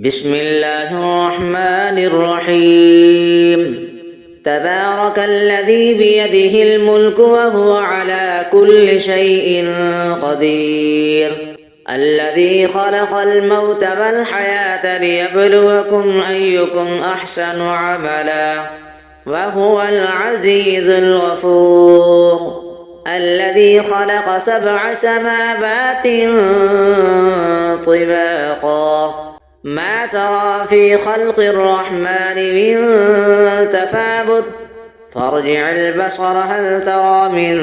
بسم الله الرحمن الرحيم تبارك الذي بيده الملك وهو على كل شيء قدير الذي خلق الموت والحياة ليبلوكم أيكم أحسن عملا وهو العزيز الغفور الذي خلق 7 سماوات طباقا ما ترى في خلق الرحمن من تفاوت فارجع البصر هل ترى من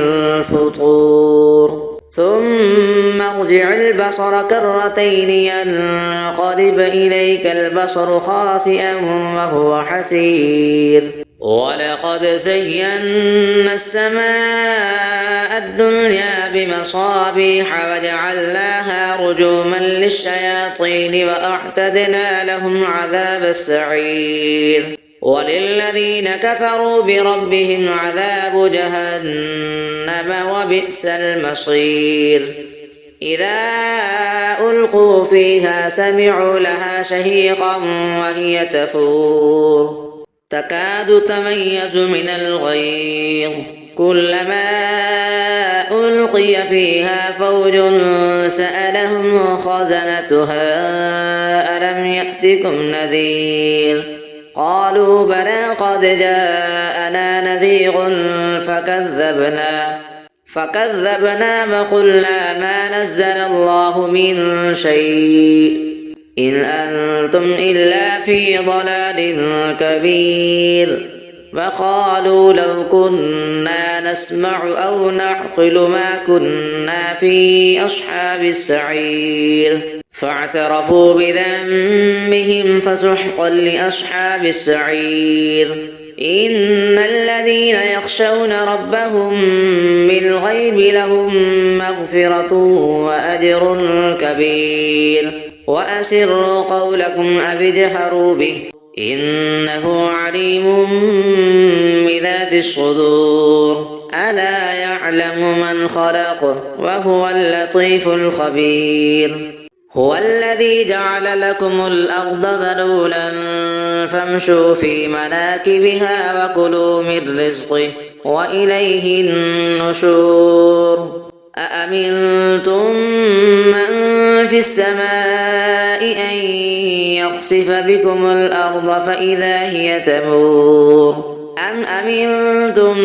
فطور ثم ارجع البصر كرتين ينقلب إليك البصر خاسئا وهو حسير ولقد زينا السماء الدنيا بمصابيح وجعلناها رجوما للشياطين وأعتدنا لهم عذاب السعير وللذين كفروا بربهم عذاب جهنم وبئس المصير إذا ألقوا فيها سمعوا لها شهيقا وهي تفور تكاد تميز من الغيظ كلما ألقي فيها فوج سألهم خزنتها ألم يأتكم نذير قالوا بلى قد جاءنا نذير فكذبنا وقلنا ما نزل الله من شيء إن أنتم إلا في ضلال كبير وقالوا لو كنا نسمع أو نعقل ما كنا في أصحاب السعير فاعترفوا بذنبهم فسحقا لأصحاب السعير إن الذين يخشون ربهم بالغيب لهم مغفرة وأجر كبير وأسروا قولكم أو اجهروا به إنه عليم بذات الصدور ألا يعلم من خلق وهو اللطيف الخبير هو الذي جعل لكم الأرض ذلولا فامشوا في مناكبها وكلوا من رزقه وإليه النشور أأمنتم من في السماء أن يخسف بكم الأرض فإذا هي تمور أم أمنتم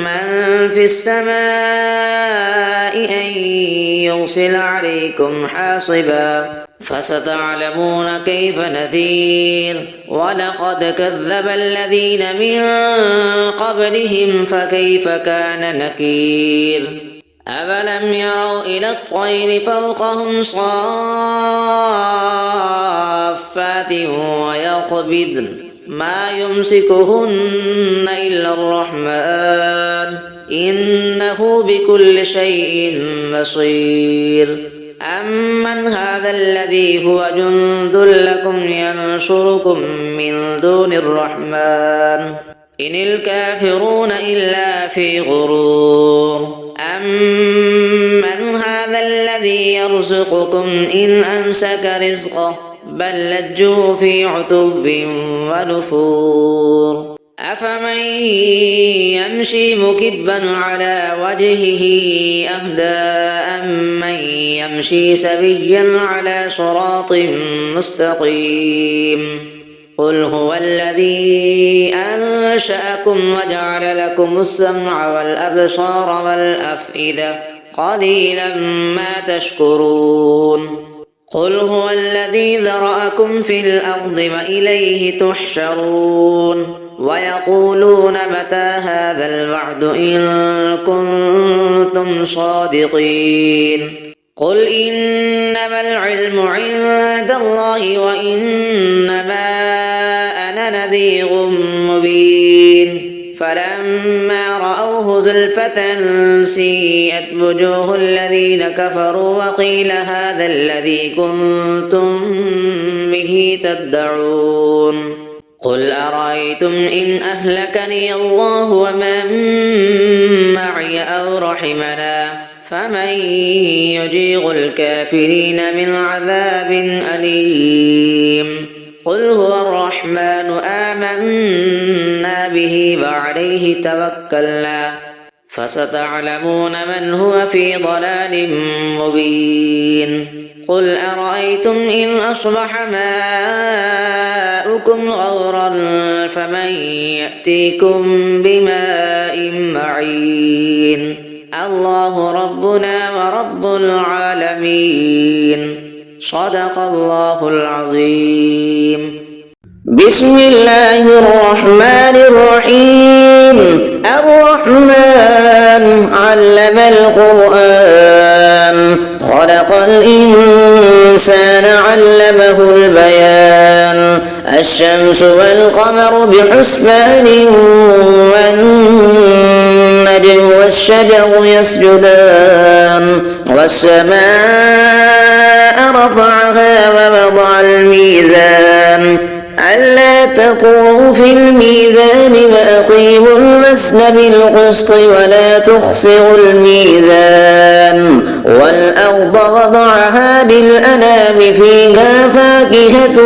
من في السماء أن يرسل عليكم حاصبا فستعلمون كيف نذير ولقد كذب الذين من قبلهم فكيف كان نكير أفلم يروا إلى الطير فوقهم صافات ويقبضن ما يمسكهن إلا الرحمن إنه بكل شيء بصير أمن هذا الذي هو جند لكم ينصركم من دون الرحمن إن الكافرون إلا في غرور أمن هذا الذي يرزقكم إن أمسك رزقه بل لجوا في عتب ونفور أفمن يمشي مكبا على وجهه أهدى أمن يمشي سويا على صراط مستقيم قل هو الذي أنشأكم وجعل لكم السمع والأبصار والأفئدة قليلا ما تشكرون قل هو الذي ذرأكم في الأرض وإليه تحشرون ويقولون متى هذا الوعد إن كنتم صادقين قل إنما العلم عند الله وإنما أنا نذير مبين فلما رأوه زلفة سيئت وجوه الذين كفروا وقيل هذا الذي كنتم به تدعون قل أرأيتم إن أهلكني الله ومن معي أو رحمنا فمن يجير الكافرين من عذاب أليم توكلنا فستعلمون من هو في ضلال مبين قل أرأيتم إن أصبح ماؤكم غورا فمن يأتيكم بماء معين الله ربنا ورب العالمين صدق الله العظيم. بسم الله الرحمن الرحيم الرحمن علم القرآن خلق الإنسان علمه البيان الشمس والقمر بحسبان والنجم والشجر يسجدان والسماء رفعها ووضع الميزان ألا تطغوا في الميزان وأقيموا الوزن بالقسط ولا تخسروا الميزان والأرض وضعها للأنام فيها فاكهة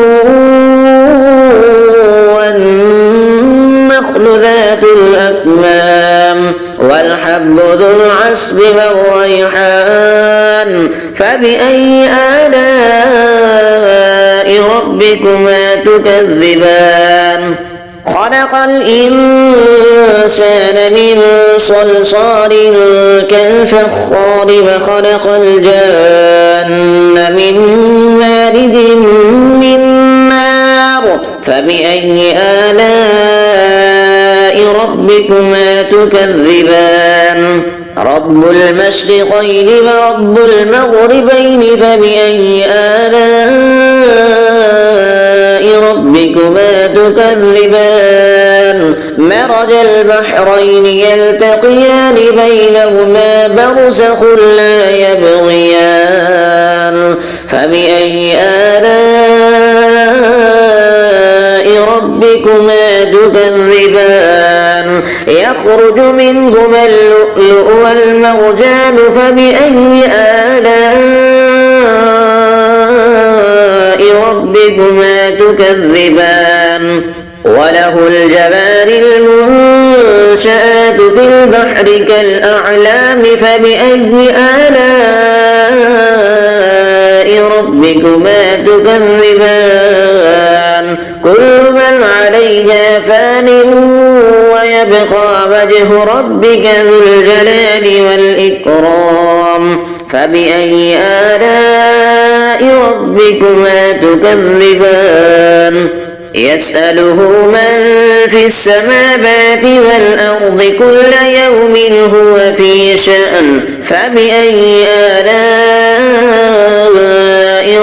والنخل ذات الأكمام والحب ذو العصف والريحان فبأي آلاء ربكما تكذبان خلق الإنسان من صلصال كالفخار وخلق الجان من مارد من نار فبأي آلاء ربكما تكذبان رب المشرقين ورب المغربين فبأي آلاء ربكما تكذبان مرج البحرين يلتقيان بينهما برزخ لا يبغيان فبأي آلاء ربكما تكذبان يخرج منهما اللؤلؤ والمرجان فبأي آلاء ربكما تكذبان وله الجوار المنشآت في البحر كالأعلام فبأي آلاء ربكما تكذبان كل من عليها فان ويبقى وجه ربك ذو الجلال والإكرام فبأي آلاء ربكما تكذبان يسأله من في السماوات والأرض كل يوم هو في شأن فبأي آلاء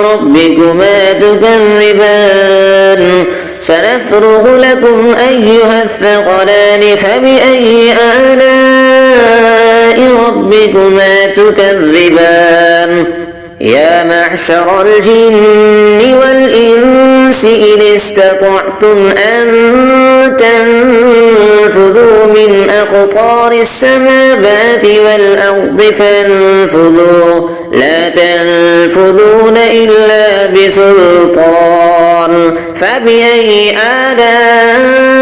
ربكما تكذبان سنفرغ لكم أيها الثقلان فبأي آلاء ربكما تكذبان يا معشر الجن والإنس إن استطعتم أن تنفذوا من أقطار السماوات والأرض فانفذوا لا تنفذون إلا بسلطان فبأي آلاء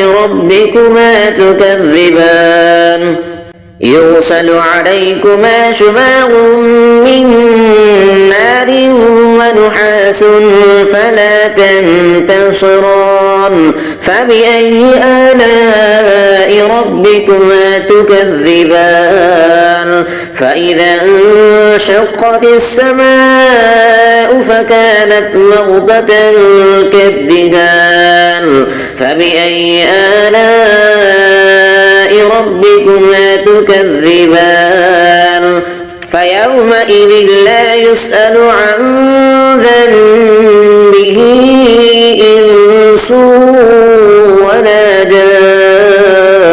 ربكما تكذبان يرسل عليكما شواظ من نار ونحاس فلا تنتصران فبأي آلاء ربكما تكذبان فإذا انشقت السماء فكانت وردة كالدهان فبأي آلاء ربكما تكذبان فيومئذ لا يسأل عن ذنبه إنس ولا جان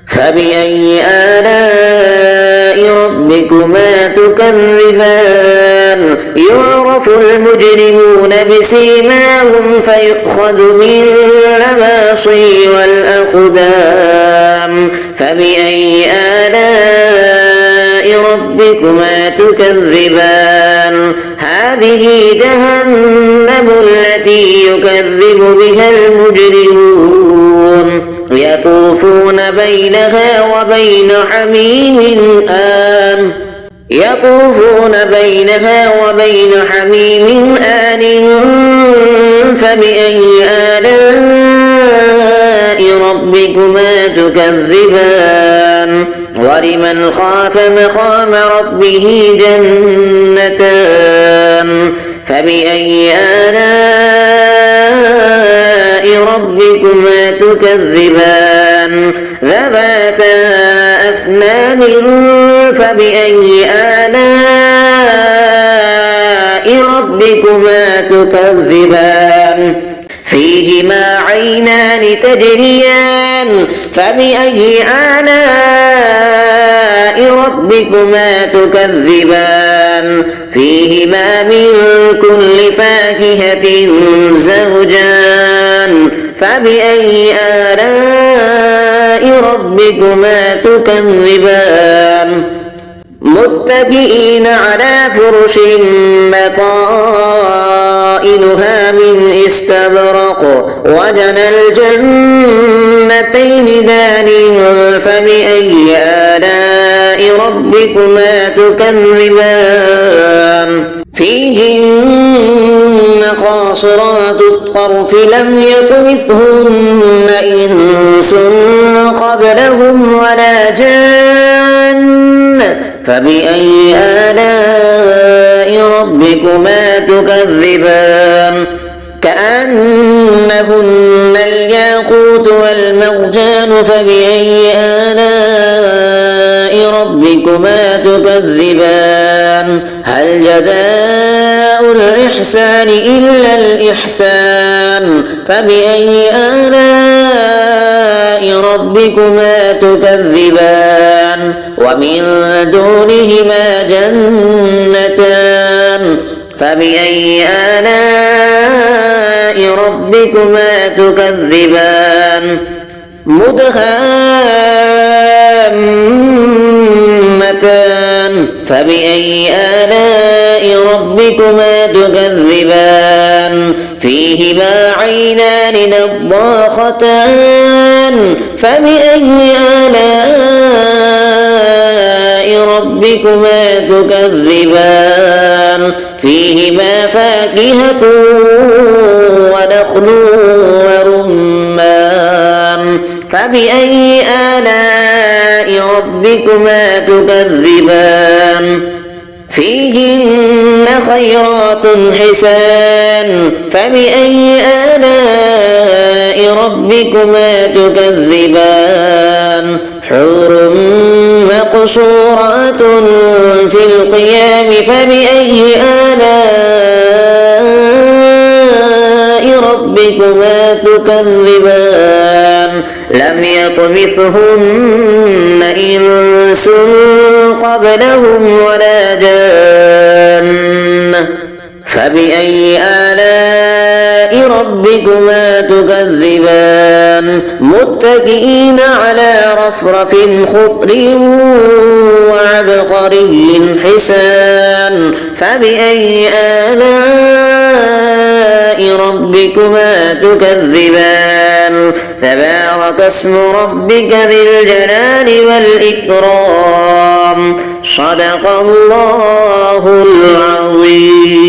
فبأي آلاء ربكما تكذبان يعرف المجرمون بسيماهم فيؤخذ بالنواصي والأقدام فبأي آلاء ربكما تكذبان هذه جهنم التي يكذب بها المجرمون يطوفون بينها وبين حميم آن فبأي آلاء ربكما تكذبان ولمن خاف مقام ربه جنتان فبأي آلاء ربكما تكذبان ذواتا أفنان فبأي آلاء ربكما تكذبان فيهما عينان تجريان فبأي آلاء ربكما تكذبان فيهما من كل فاكهة زوجان فبأي آلاء ربكما تكذبان متكئين على فرش بطائنها من استبرق وجنى الجنتين دان فبأي آلاء ربكما تكذبان فيهن قاصرات الطرف لم يطمثهن إنس قبلهم ولا جان فبأي آلاء ربكما تكذبان كأنهن الياقوت والمرجان فبأي آلاء ربكما تكذبان هل جزاء الإحسان إلا الإحسان فبأي آلاء ربكما تكذبان ومن دونهما جنتان فبأي آلاء ربكما تكذبان مدهامتان فبأي آلاء ربكما تكذبان فيهما عينان نضاختان فبأي آلاء ربكما تكذبان فيهما فاكهة ونخل ورمان فبأي آلاء ربكما تكذبان فيهن خيرات حسان فبأي آلاء ربكما تكذبان حور مقصورات في القيام فبأي آلاء ربكما تكذبان لم يطمثهن إنس قبلهم ولا جان فبأي آلاء ربكما تكذبان متكئين على رفرف خضر وعبقري حسان فبأي آلاء ربكما تكذبان تبارك اسم ربك ذي الجلال والإكرام صدق الله العظيم.